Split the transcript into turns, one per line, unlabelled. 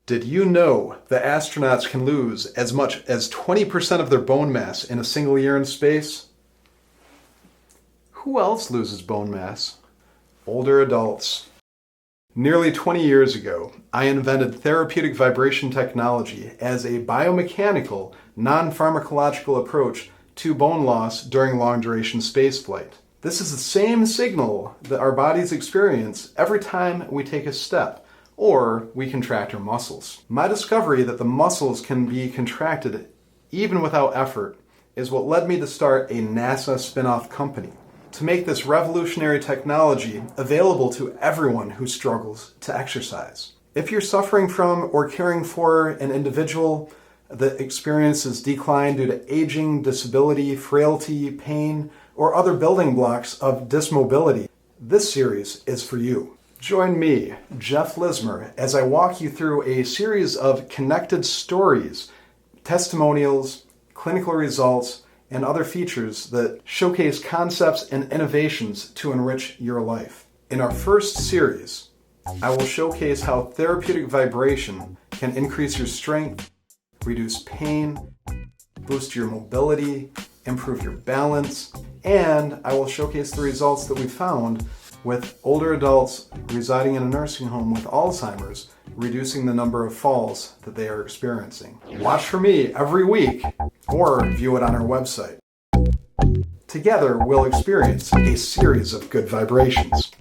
Did you know that astronauts can lose as much as 20% of their bone mass in a single year in space? Who else loses bone mass? Older adults. Nearly 20 years ago, I invented therapeutic vibration technology as a biomechanical, non-pharmacological approach to bone loss during long-duration spaceflight. This is the same signal that our bodies experience every time we take a step or we contract our muscles. My discovery that the muscles can be contracted even without effort is what led me to start a NASA spin-off company to make this revolutionary technology available to everyone who struggles to exercise. If you're suffering from or caring for an individual that experiences decline due to aging, disability, frailty, pain, or other building blocks of dismobility, this series is for you. Join me, Jeff Leismer, as I walk you through a series of connected stories, testimonials, clinical results, and other features that showcase concepts and innovations to enrich your life. In our first series, I will showcase how therapeutic vibration can increase your strength, reduce pain, boost your mobility, improve your balance, and I will showcase the results that we found with older adults residing in a nursing home with Alzheimer's, reducing the number of falls that they are experiencing. Watch for me every week or view it on our website. Together, we'll experience a series of good vibrations.